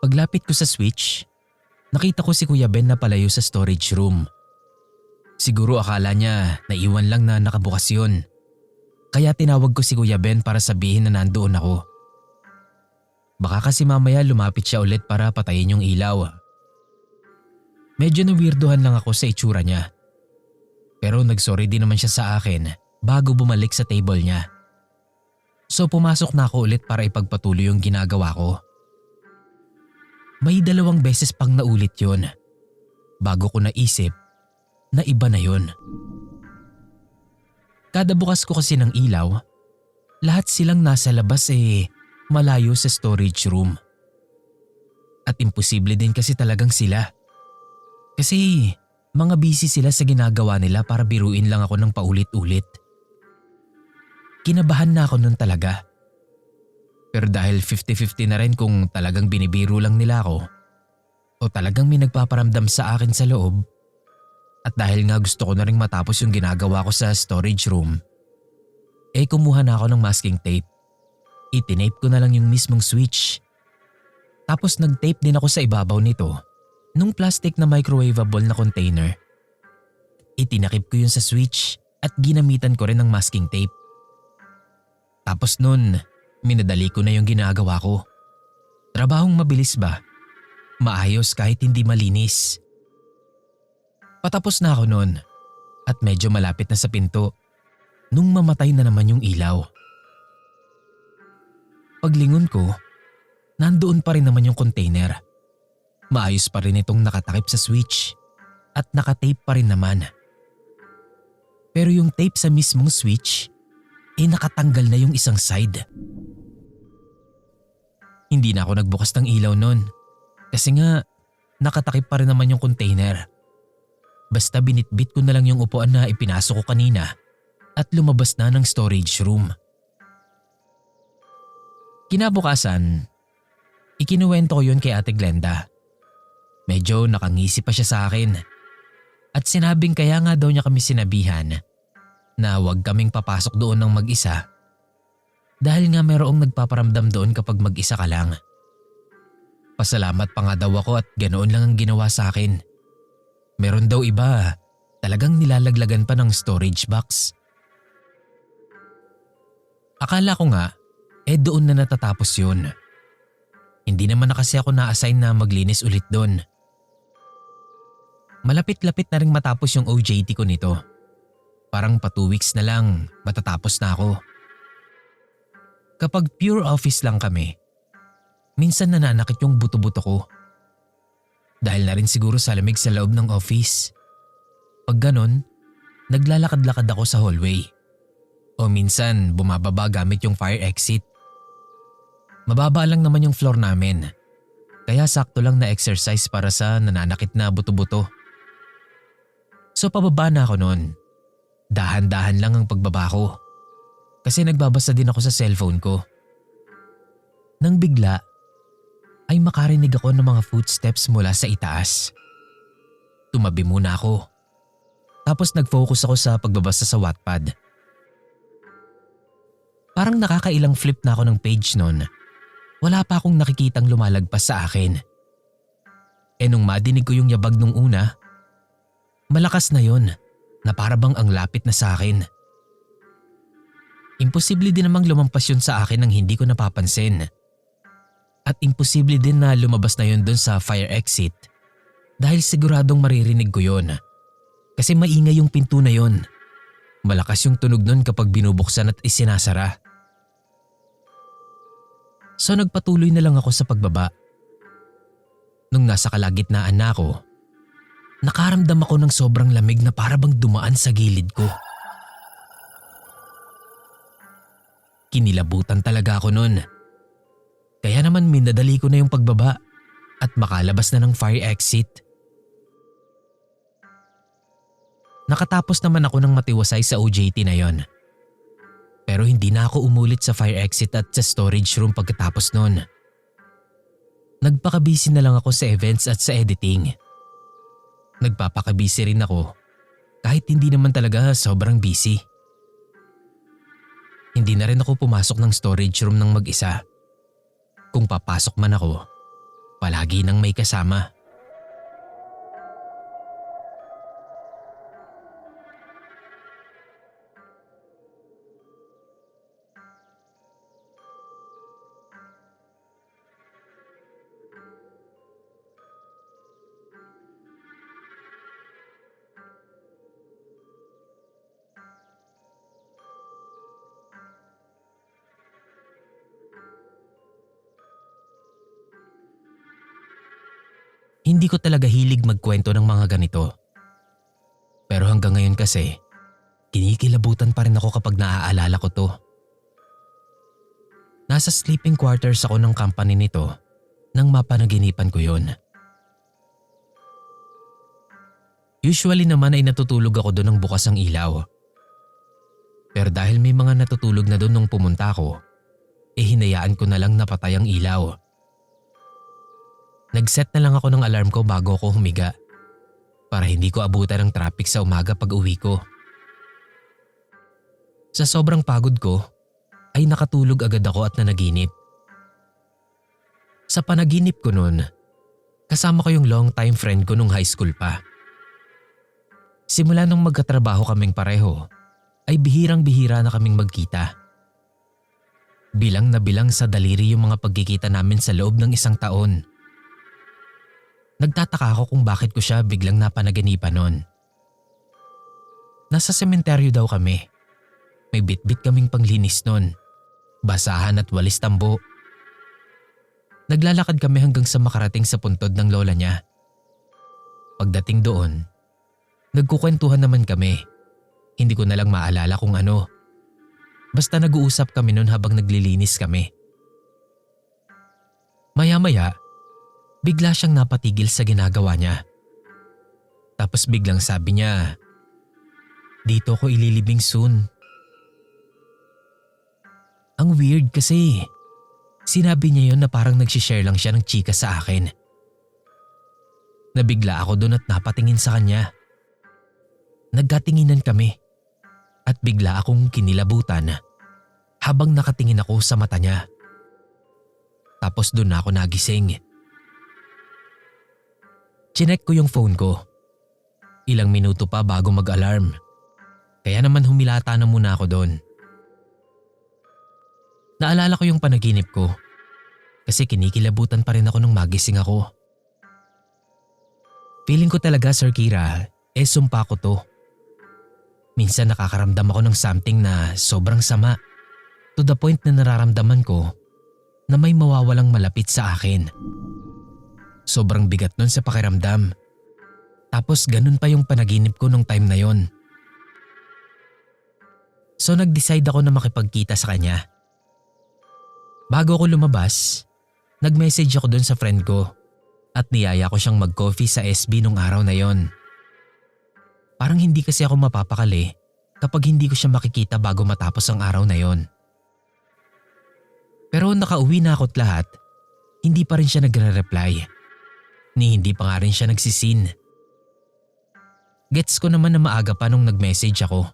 Paglapit ko sa switch, nakita ko si Kuya Ben na palayo sa storage room. Siguro akala niya naiwan lang na nakabukas yun. Kaya tinawag ko si Kuya Ben para sabihin na nandoon ako. Baka kasi mamaya lumapit siya ulit para patayin yung ilaw. Medyo na-weirdohan lang ako sa itsura niya. Pero nagsorry din naman siya sa akin bago bumalik sa table niya. So pumasok na ako ulit para ipagpatuloy yung ginagawa ko. May 2 beses pang naulit yun. Bago ko naisip na iba na yun. Kada bukas ko kasi ng ilaw, lahat silang nasa labas malayo sa storage room. At imposible din kasi talagang sila. Kasi mga busy sila sa ginagawa nila para biruin lang ako ng paulit-ulit. Kinabahan na ako nun talaga. Pero dahil 50-50 na rin kung talagang binibiro lang nila ako o talagang may nagpaparamdam sa akin sa loob, at dahil nga gusto ko na rin matapos yung ginagawa ko sa storage room, kumuha na ako ng masking tape. Itinape ko na lang yung mismong switch. Tapos nag-tape din ako sa ibabaw nito nung plastic na microwavable na container. Itinakip ko yun sa switch at ginamitan ko rin ng masking tape. Tapos nun, minadali ko na yung ginagawa ko. Trabahong mabilis ba? Maayos kahit hindi malinis. Patapos na ako nun at medyo malapit na sa pinto nung mamatay na naman yung ilaw. Paglingon ko, nandoon pa rin naman yung container. Maayos pa rin itong nakatakip sa switch at nakatape pa rin naman. Pero yung tape sa mismong switch, nakatanggal na yung isang side. Hindi na ako nagbukas ng ilaw nun kasi nga nakatakip pa rin naman yung container. Basta binitbit ko na lang yung upuan na ipinasok ko kanina at lumabas na ng storage room. Kinabukasan, ikinuwento ko yun kay Ate Glenda. Medyo nakangisi pa siya sa akin at sinabing kaya nga daw niya kami sinabihan na huwag kaming papasok doon ng mag-isa dahil nga mayroong nagpaparamdam doon kapag mag-isa ka lang. Pasalamat pa nga daw ako at ganoon lang ang ginawa sa akin. Meron daw iba, talagang nilalaglagan pa ng storage box. Akala ko nga, doon na natatapos yun. Hindi naman na kasi ako na-assign na maglinis ulit doon. Malapit-lapit na rin matapos yung OJT ko nito. Parang pa 2 weeks na lang, matatapos na ako. Kapag pure office lang kami, minsan nananakit yung buto-buto ko. Dahil na rin siguro sa lamig sa loob ng office. Pag ganon, naglalakad-lakad ako sa hallway. O minsan bumababa gamit yung fire exit. Mababa lang naman yung floor namin. Kaya sakto lang na exercise para sa nananakit na buto-buto. So pababa na ako noon. Dahan-dahan lang ang pagbaba ko. Kasi nagbabasa din ako sa cellphone ko. Nang bigla, ay makarinig ako ng mga footsteps mula sa itaas. Tumabi muna ako. Tapos nag-focus ako sa pagbabasa sa Wattpad. Parang nakakailang flip na ako ng page noon. Wala pa akong nakikitang lumalagpas sa akin. Nung madinig ko yung yabag nung una, malakas na yon na para bang ang lapit na sa akin. Imposible din namang lumampas yun sa akin nang hindi ko napapansin. At imposible din na lumabas na yun dun sa fire exit dahil siguradong maririnig ko yun. Kasi maingay yung pinto na yun. Malakas yung tunog nun kapag binubuksan at isinasara. So nagpatuloy na lang ako sa pagbaba. Nung nasa kalagitnaan na ako, nakaramdam ako ng sobrang lamig na para bang dumaan sa gilid ko. Kinilabutan talaga ako nun. Kaya naman minadali ko na yung pagbaba at makalabas na ng fire exit. Nakatapos naman ako ng matiwasay sa OJT na yon. Pero hindi na ako umulit sa fire exit at sa storage room pagkatapos nun. Nagpakabisi na lang ako sa events at sa editing. Nagpapakabisi rin ako kahit hindi naman talaga sobrang busy. Hindi na rin ako pumasok ng storage room ng mag-isa. Kung papasok man ako, palagi nang may kasama. Hindi ko talaga hilig magkwento ng mga ganito. Pero hanggang ngayon kasi, kinikilabutan pa rin ako kapag naaalala ko to. Nasa sleeping quarters ako ng company nito nang mapanaginipan ko yon. Usually naman ay natutulog ako doon ng bukas ang ilaw. Pero dahil may mga natutulog na doon nung pumunta ako, hinayaan ko na lang napatay ang ilaw. Nag-set na lang ako ng alarm ko bago ako humiga para hindi ko abutan ng traffic sa umaga pag uwi ko. Sa sobrang pagod ko, ay nakatulog agad ako at nanaginip. Sa panaginip ko noon, kasama ko yung long time friend ko nung high school pa. Simula nung magkatrabaho kaming pareho, ay bihirang-bihira na kaming magkita. Bilang na bilang sa daliri yung mga pagkikita namin sa loob ng 1 taon. Nagtataka ako kung bakit ko siya biglang napanaganipan noon. Nasa sementeryo daw kami. May bitbit kaming panglinis noon. Basahan at walis tambo. Naglalakad kami hanggang sa makarating sa puntod ng lola niya. Pagdating doon, nagkukwentuhan naman kami. Hindi ko na lang maalala kung ano. Basta nag-uusap kami noon habang naglilinis kami. Maya-maya, bigla siyang napatigil sa ginagawa niya. Tapos biglang sabi niya, "Dito ko ililibing soon." Ang weird kasi sinabi niya yon na parang nagsishare lang siya ng chika sa akin. Nabigla ako doon at napatingin sa kanya. Nagkatinginan kami at bigla akong kinilabutan habang nakatingin ako sa mata niya. Tapos doon na ako nagising. Chinek ko yung phone ko. Ilang minuto pa bago mag-alarm. Kaya naman humilata na muna ako doon. Naalala ko yung panaginip ko kasi kinikilabutan pa rin ako nung magising ako. Feeling ko talaga, Sir Kira, sumpa ko to. Minsan nakakaramdam ako ng something na sobrang sama to the point na nararamdaman ko na may mawawalang malapit sa akin. Sobrang bigat nun sa pakiramdam. Tapos ganun pa yung panaginip ko nung time na yon. So nag-decide ako na makipagkita sa kanya. Bago ako lumabas, nag-message ako dun sa friend ko at niyaya ko siyang mag-coffee sa SB nung araw na yon. Parang hindi kasi ako mapapakali kapag hindi ko siya makikita bago matapos ang araw na yon. Pero nakauwi na ako't lahat, hindi pa rin siya nagre-reply. Ni hindi pa nga rin siya nagsisin. Gets ko naman na maaga pa nung nag-message ako.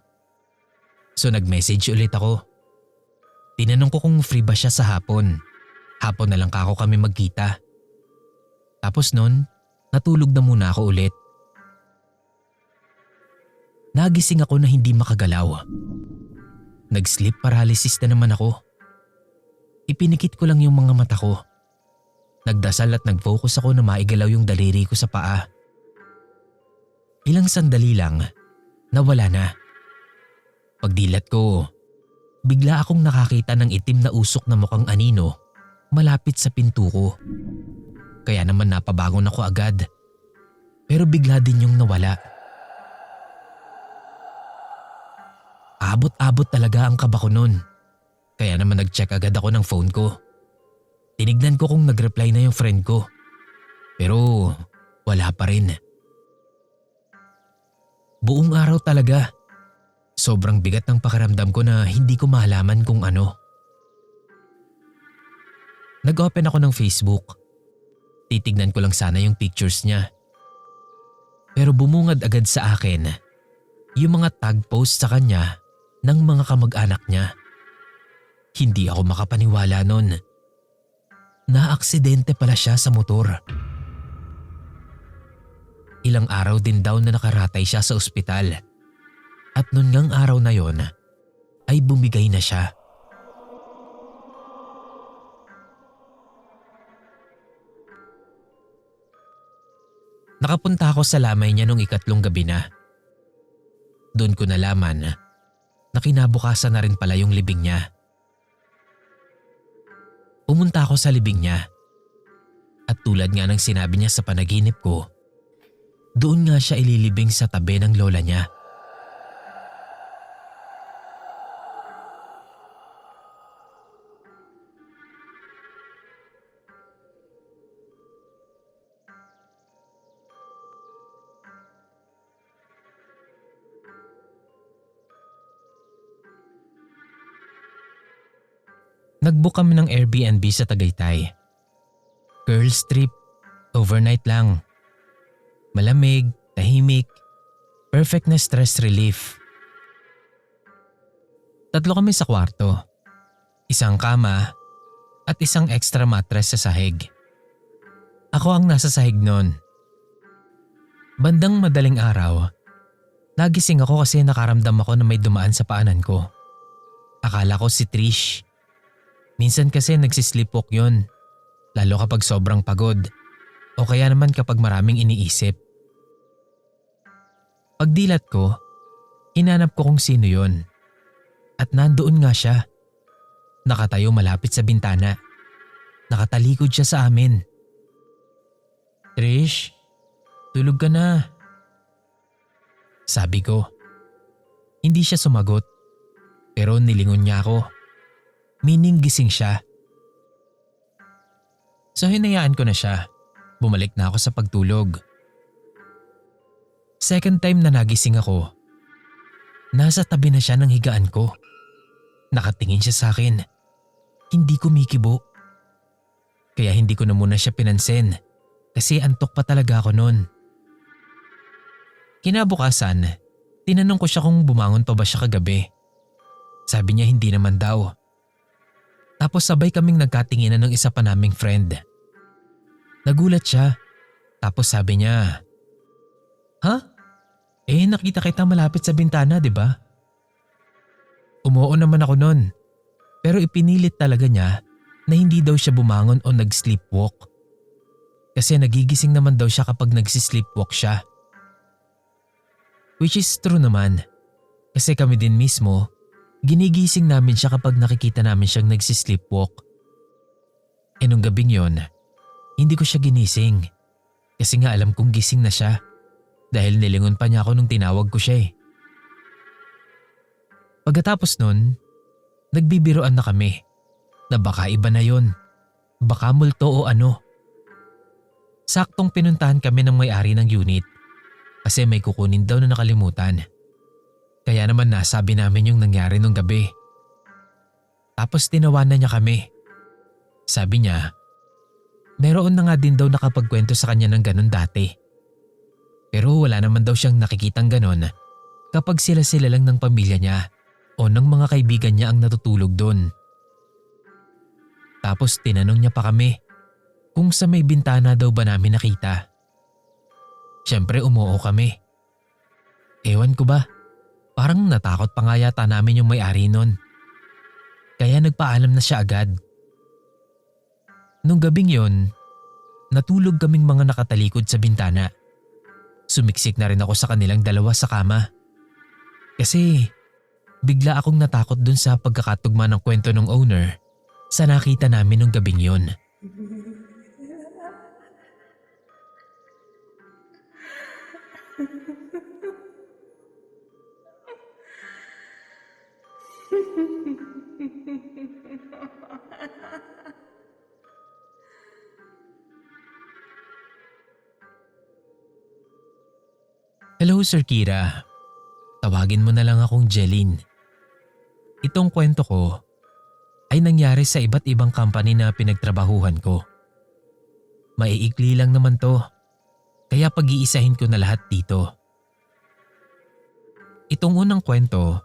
So nag-message ulit ako. Tinanong ko kung free ba siya sa hapon. Hapon na lang kako kami magkita. Tapos nun, natulog na muna ako ulit. Nagising ako na hindi makagalaw. Nag-sleep paralysis na naman ako. Ipinikit ko lang yung mga mata ko. Nagdasal at nag-focus ako na maigalaw yung daliri ko sa paa. Ilang sandali lang, nawala na. Pagdilat ko, bigla akong nakakita ng itim na usok na mukhang anino malapit sa pinto ko. Kaya naman napabangon ako agad. Pero bigla din yung nawala. Abot-abot talaga ang kaba ko nun. Kaya naman nag-check agad ako ng phone ko. Tinignan ko kung nag-reply na yung friend ko. Pero wala pa rin. Buong araw talaga. Sobrang bigat ng pakiramdam ko na hindi ko mahalaman kung ano. Nag-open ako ng Facebook. Titignan ko lang sana yung pictures niya. Pero bumungad agad sa akin yung mga tag post sa kanya ng mga kamag-anak niya. Hindi ako makapaniwala nun. Naaksidente pala siya sa motor. Ilang araw din daw na nakaratay siya sa ospital. At nun ngang araw na yon ay bumigay na siya. Nakapunta ako sa lamay niya nung ikatlong gabi na. Doon ko nalaman na kinabukasan na rin pala yung libing niya. Pumunta ako sa libing niya. At tulad nga ng sinabi niya sa panaginip ko, doon nga siya ililibing sa tabi ng lola niya. Nag-book kami ng Airbnb sa Tagaytay. Girls trip, overnight lang. Malamig, tahimik, perfect na stress relief. 3 kami sa kwarto. Isang kama at isang extra mattress sa sahig. Ako ang nasa sahig noon. Bandang madaling araw, nagising ako kasi nakaramdam ako na may dumaan sa paanan ko. Akala ko si Trish. Minsan kasi nagsisleepwalk yun, lalo kapag sobrang pagod o kaya naman kapag maraming iniisip. Pagdilat ko, hinanap ko kung sino yon. At nandoon nga siya. Nakatayo malapit sa bintana. Nakatalikod siya sa amin. "Trish, tulog ka na." Sabi ko. Hindi siya sumagot. Pero nilingon niya ako. Meaning gising siya. So hinayaan ko na siya. Bumalik na ako sa pagtulog. Second time na nagising ako, nasa tabi na siya ng higaan ko. Nakatingin siya sa akin. Hindi kumikibo. Kaya hindi ko na muna siya pinansin kasi antok pa talaga ako noon. Kinabukasan, tinanong ko siya kung bumangon pa ba siya kagabi. Sabi niya hindi naman daw. Tapos sabay kaming nagkatinginan ng isa pa naming friend. Nagulat siya. Tapos sabi niya, "Ha? Nakita kita malapit sa bintana, di ba?" Umuo naman ako nun. Pero ipinilit talaga niya na hindi daw siya bumangon o nag-sleepwalk. Kasi nagigising naman daw siya kapag nag-sleepwalk siya. Which is true naman. Kasi kami din mismo, ginigising namin siya kapag nakikita namin siyang nag-sleepwalk. Nung gabing yon, hindi ko siya ginising. Kasi nga alam kong gising na siya. Dahil nilingon pa niya ako nung tinawag ko siya eh. Pagkatapos nun, nagbibiroan na kami na baka iba na yon. Baka multo o ano. Saktong pinuntahan kami ng may-ari ng unit kasi may kukunin daw na nakalimutan. Kaya naman nasabi namin yung nangyari nung gabi. Tapos tinawanan niya kami. Sabi niya, meron na nga din daw nakapagkwento sa kanya ng ganon dati. Pero wala naman daw siyang nakikitang ganon kapag sila-sila lang ng pamilya niya o ng mga kaibigan niya ang natutulog doon. Tapos tinanong niya pa kami kung sa may bintana daw ba namin nakita. Siyempre umuo kami. Ewan ko ba, parang natakot pa nga yata namin yung may-ari nun. Kaya nagpaalam na siya agad. Nung gabing yon, natulog kaming mga nakatalikod sa bintana. Sumiksik na rin ako sa kanilang dalawa sa kama. Kasi bigla akong natakot dun sa pagkakatugma ng kwento ng owner sa nakita namin nung gabing yon. Hello Sir Kira, tawagin mo na lang akong Jeline. Itong kwento ko ay nangyari sa iba't ibang company na pinagtrabahuhan ko. Maiikli lang naman to, kaya pag-iisahin ko na lahat dito. Itong unang kwento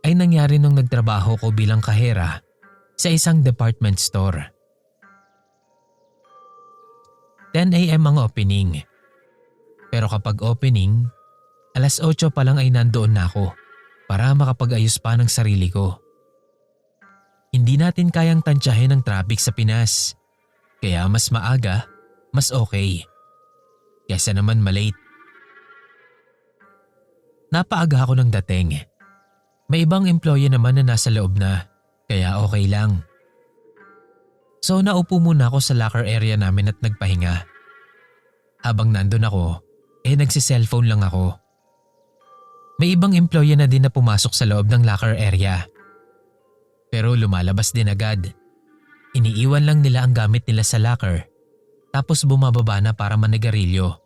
ay nangyari nung nagtrabaho ko bilang kahera sa isang department store. 10 a.m. ang opening. Pero kapag opening, alas 8 pa lang ay nandoon na ako para makapag-ayos pa ng sarili ko. Hindi natin kayang tansyahin ang traffic sa Pinas, kaya mas maaga, mas okay. Kesa naman malate. Napaaga ako ng dating. May ibang employee naman na nasa loob na, kaya okay lang. So naupo muna ako sa locker area namin at nagpahinga. Habang nandun ako, nagsi-cellphone lang ako. May ibang employee na din na pumasok sa loob ng locker area. Pero lumalabas din agad. Iniiwan lang nila ang gamit nila sa locker, tapos bumababa na para manigarilyo.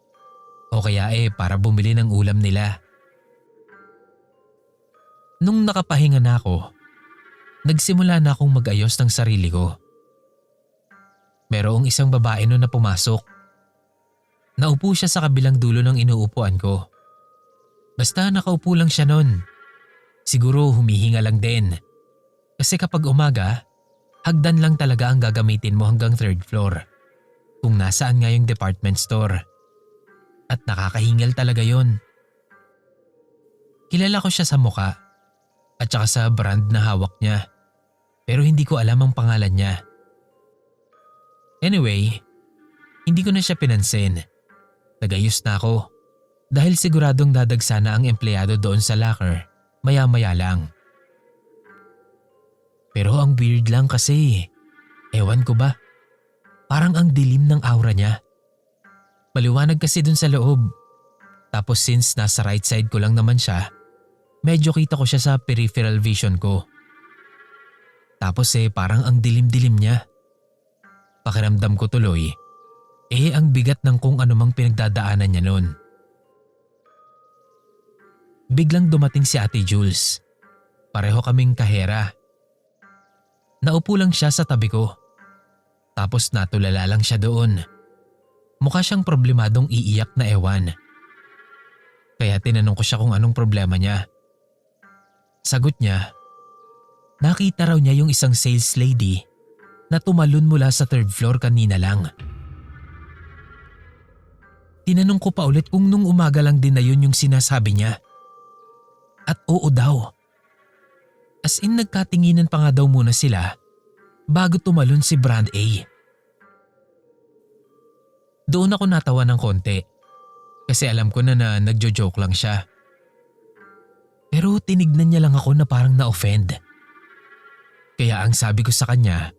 O kaya para bumili ng ulam nila. Nung nakapahinga na ako, nagsimula na akong mag-ayos ng sarili ko. Merong isang babae noon na pumasok. Naupo siya sa kabilang dulo ng inuupuan ko. Basta nakaupo lang siya noon. Siguro humihinga lang din. Kasi kapag umaga, hagdan lang talaga ang gagamitin mo hanggang 3rd floor. Kung nasaan nga yung department store. At nakakahingal talaga yon. Kilala ko siya sa muka at saka sa brand na hawak niya. Pero hindi ko alam ang pangalan niya. Anyway, hindi ko na siya pinansin. Nagayos na ako dahil siguradong dadagsa na ang empleyado doon sa locker maya-maya lang. Pero ang weird lang kasi, ewan ko ba, parang ang dilim ng aura niya. Maliwanag kasi dun sa loob. Tapos since nasa right side ko lang naman siya, Medyo kita ko siya sa peripheral vision ko. Tapos parang ang dilim-dilim niya. Pakiramdam ko tuloy, ang bigat ng kung anumang pinagdadaanan niya noon. Biglang dumating si Ate Jules. Pareho kaming kahera. Naupo lang siya sa tabi ko. Tapos natulala lang siya doon. Mukha siyang problemadong iiyak na ewan. Kaya tinanong ko siya kung anong problema niya. Sagot niya, nakita raw niya yung isang sales lady na tumalon mula sa third floor kanina lang. Tinanong ko pa ulit kung nung umaga lang din na yun yung sinasabi niya. At oo daw. As in nagkatinginan pa nga daw muna sila bago tumalon si Brand A. Doon ako natawa ng konti kasi alam ko na nagjo-joke lang siya. Pero tinignan niya lang ako na parang na-offend. Kaya ang sabi ko sa kanya,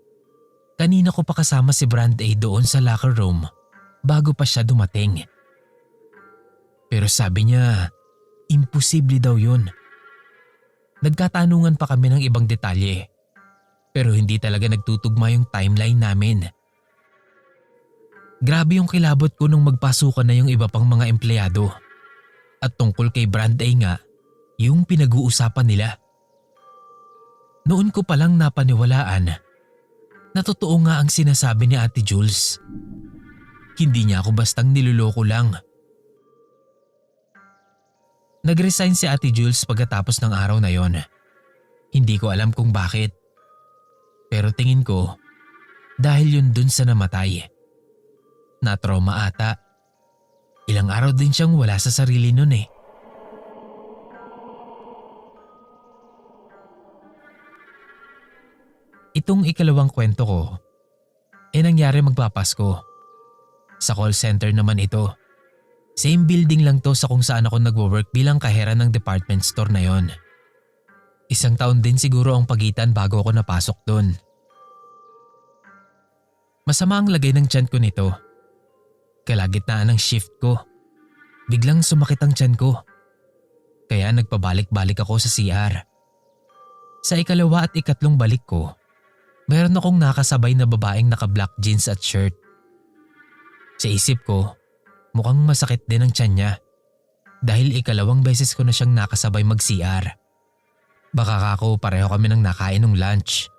kanina ko pa kasama si Brand A doon sa locker room bago pa siya dumating. Pero sabi niya, imposible daw yun. Nagkatanungan pa kami ng ibang detalye, pero hindi talaga nagtutugma yung timeline namin. Grabe yung kilabot ko nung magpasukan na yung iba pang mga empleyado. At tungkol kay Brand A nga, yung pinag-uusapan nila. Noon ko palang napaniwalaan na totoo nga ang sinasabi ni Ate Jules. Hindi niya ako bastang niloloko lang. Nag-resign si Ate Jules pagkatapos ng araw na yon. Hindi ko alam kung bakit. Pero tingin ko, dahil yun dun sa namatay. Na-trauma ata. Ilang araw din siyang wala sa sarili nun eh. Itong ikalawang kwento ko, nangyari magpapasko. Sa call center naman ito. Same building lang to sa kung saan ako nagwo-work bilang kahera ng department store na yon. Isang taon din siguro ang pagitan bago ako napasok doon. Masama ang lagay ng tiyan ko nito. Kalagitnaan ng shift ko. Biglang sumakit ang tiyan ko. Kaya nagpabalik-balik ako sa CR. Sa ikalawa at ikatlong balik ko, meron akong nakasabay na babaeng naka-black jeans at shirt. Sa isip ko, mukhang masakit din ang tiyan niya dahil ikalawang beses ko na siyang nakasabay mag-CR. Baka kako pareho kami ng nakain ng lunch.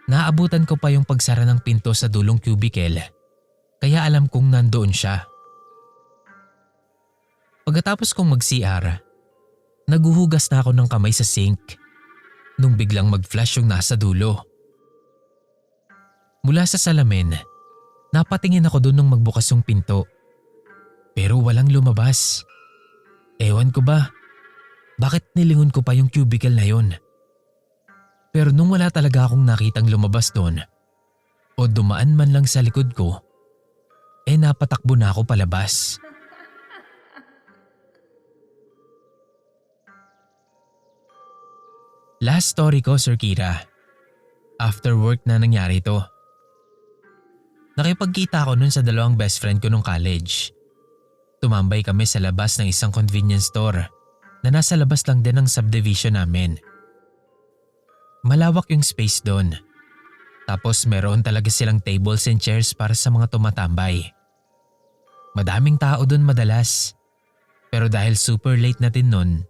Naabutan ko pa yung pagsara ng pinto sa dulong cubicle kaya alam kong nandoon siya. Pagkatapos kong mag-CR, naguhugas na ako ng kamay sa sink nung biglang mag-flash yung nasa dulo. Mula sa salamin, napatingin ako doon nung magbukas yung pinto. Pero walang lumabas. Ewan ko ba, bakit nilingon ko pa yung cubicle na yun? Pero nung wala talaga akong nakitang lumabas doon, o dumaan man lang sa likod ko, napatakbo na ako palabas. Last story ko, Sir Kira. After work na nangyari to. Nakipagkita ako nun sa dalawang best friend ko nung college. Tumambay kami sa labas ng isang convenience store na nasa labas lang din ng subdivision namin. Malawak yung space doon. Tapos meron talaga silang tables and chairs para sa mga tumatambay. Madaming tao doon madalas. Pero dahil super late na din nun,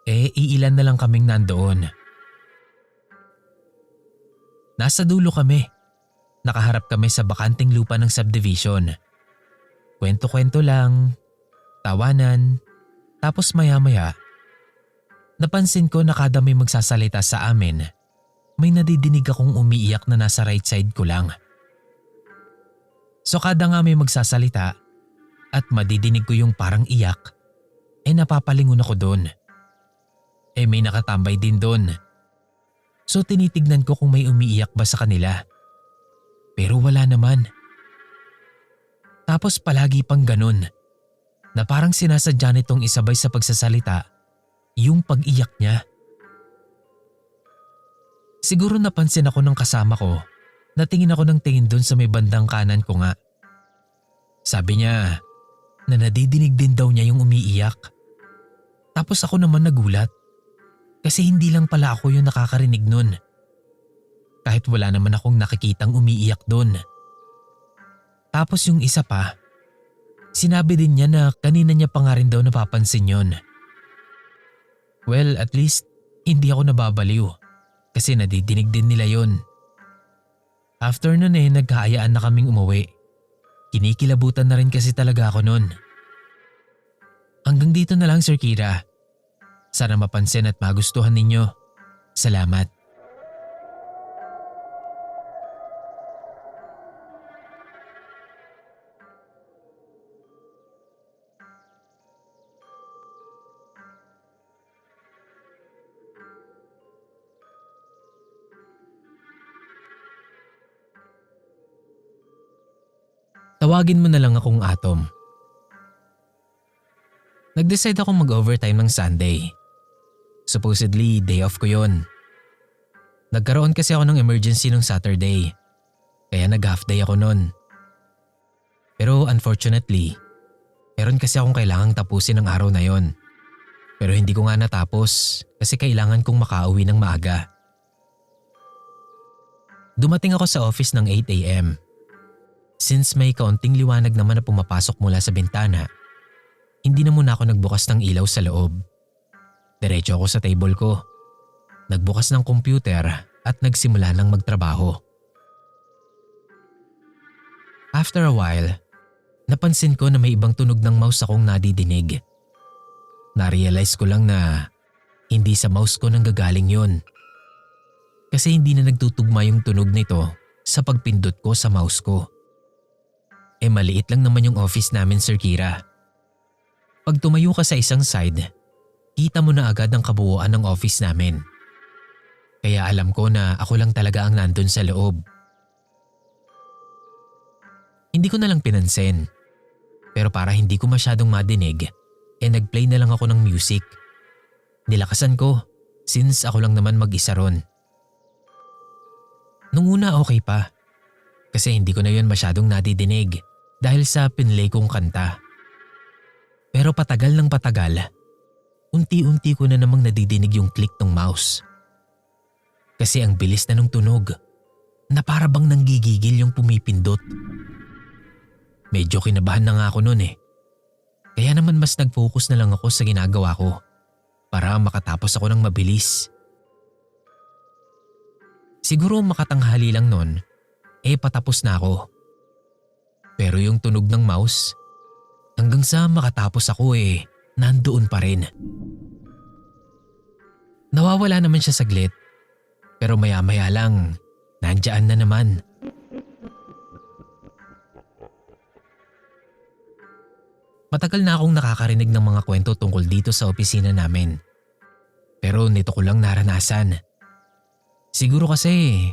iilan na lang kaming nandoon. Nasa dulo kami. Nakaharap kami sa bakanting lupa ng subdivision. Kwento-kwento lang, tawanan, tapos maya-maya, napansin ko na kada may magsasalita sa amin, may nadidinig akong umiiyak na nasa right side ko lang. So kada nga may magsasalita at madidinig ko yung parang iyak, napapalingon ako doon. May nakatambay din doon. So tinitignan ko kung may umiiyak ba sa kanila. Pero wala naman. Tapos palagi pang ganun, na parang sinasadya nitong isabay sa pagsasalita yung pag-iyak niya. Siguro napansin ako ng kasama ko na tingin ako ng tingin doon sa may bandang kanan ko nga. Sabi niya na nadidinig din daw niya yung umiiyak. Tapos ako naman nagulat. Kasi hindi lang pala ako yung nakakarinig nun. Kahit wala naman akong nakikitang umiiyak dun. Tapos yung isa pa, sinabi din niya na kanina niya pa nga rin daw napapansin yun. Well, at least hindi ako nababaliw kasi nadidinig din nila yun. After nun nagkahayaan na kaming umuwi. Kinikilabutan na rin kasi talaga ako nun. Hanggang dito na lang, Sir Kira. Sana mapansin at magustuhan ninyo. Salamat. Tawagin mo na lang akong Atom. Nag-decide akong mag-overtime ng Sunday. Supposedly, day off ko yun. Nagkaroon kasi ako ng emergency nung Saturday, kaya nag-half day ako nun. Pero unfortunately, meron kasi akong kailangang tapusin ng araw na yon. Pero hindi ko nga natapos kasi kailangan kong makauwi ng maaga. Dumating ako sa office ng 8 a.m. Since may kaunting liwanag naman na pumapasok mula sa bintana, hindi na muna ako nagbukas ng ilaw sa loob. Diretso ako sa table ko. Nagbukas ng computer at nagsimula ng magtrabaho. After a while, napansin ko na may ibang tunog ng mouse akong nadidinig. Na-realize ko lang na hindi sa mouse ko nanggagaling yun. Kasi hindi na nagtutugma yung tunog nito sa pagpindot ko sa mouse ko. Maliit lang naman yung office namin, Sir Kira. Pag tumayo ka sa isang side, kita mo na agad ang kabuuan ng office namin. Kaya alam ko na ako lang talaga ang nandun sa loob. Hindi ko na lang pinansin. Pero para hindi ko masyadong madinig, nag-play na lang ako ng music. Nilakasan ko since ako lang naman mag-isa ron. Nung una okay pa. Kasi hindi ko na yun masyadong nadidinig dahil sa pinlay kong kanta. Pero patagal ng patagal, unti-unti ko na namang nadidinig yung click ng mouse. Kasi ang bilis na nung tunog, na para bang nanggigigil yung pumipindot. Medyo kinabahan na nga ako nun Kaya naman mas nag-focus na lang ako sa ginagawa ko para makatapos ako ng mabilis. Siguro makatanghali lang nun, patapos na ako. Pero yung tunog ng mouse, hanggang sa makatapos ako nandoon pa rin. Nawawala naman siya saglit, pero maya-maya lang, nandyan na naman. Matagal na akong nakakarinig ng mga kwento tungkol dito sa opisina namin. Pero nito ko lang naranasan. Siguro kasi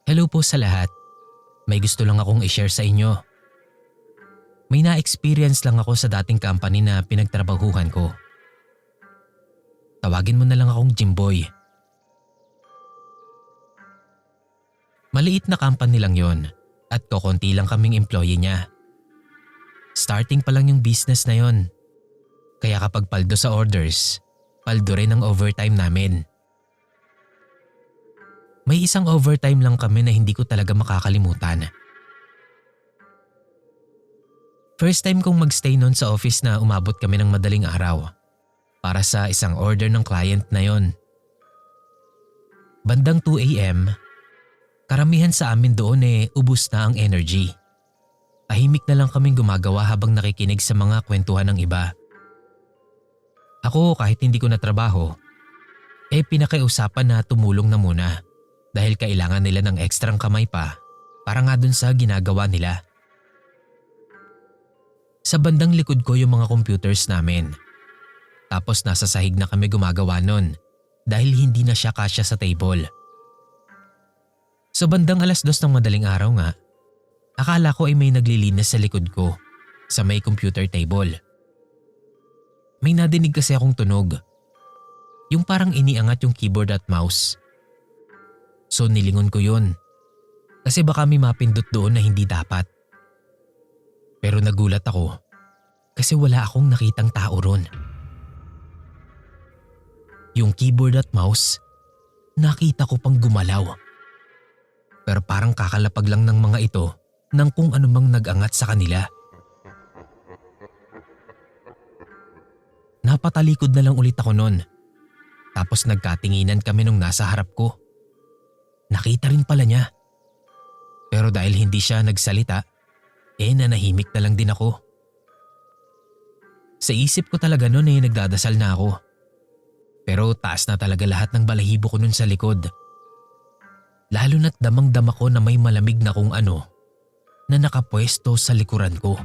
hello po sa lahat. May gusto lang akong i-share sa inyo. May na-experience lang ako sa dating company na pinagtrabahuhan ko. Tawagin mo na lang akong Jimboy. Maliit na company lang yon at kokonti lang kaming employee niya. Starting pa lang yung business na yon. Kaya kapag paldo sa orders, paldo rin ang overtime namin. May isang overtime lang kami na hindi ko talaga makakalimutan. First time kong magstay noon sa office na umabot kami ng madaling araw para sa isang order ng client na yon. Bandang 2 a.m., karamihan sa amin doon ubos na ang energy. Tahimik na lang kaming gumagawa habang nakikinig sa mga kwentuhan ng iba. Ako kahit hindi ko na trabaho, pinakiusapan na tumulong na muna. Dahil kailangan nila ng ekstrang kamay pa para nga dun sa ginagawa nila. Sa bandang likod ko yung mga computers namin. Tapos nasa sahig na kami gumagawa nun dahil hindi na siya kasya sa table. Sa bandang 2:00 ng madaling araw nga, Akala ko ay may naglilinis sa likod ko sa may computer table. May nadinig kasi akong tunog. Yung parang iniangat yung keyboard at mouse. So nilingon ko yun. Kasi baka may mapindot doon na hindi dapat. Pero nagulat ako kasi wala akong nakitang tao ron. Yung keyboard at mouse, nakita ko pang gumalaw. Pero parang kakalapag lang ng mga ito ng kung anumang nag-angat sa kanila. Napatalikod na lang ulit ako nun. Tapos nagkatinginan kami nung nasa harap ko. Nakita rin pala niya. Pero dahil hindi siya nagsalita, nanahimik na lang din ako. Sa isip ko talaga nun nagdadasal na ako. Pero taas na talaga lahat ng balahibo ko nun sa likod. Lalo na't damang-dama ko na may malamig na kung ano na nakapwesto sa likuran ko.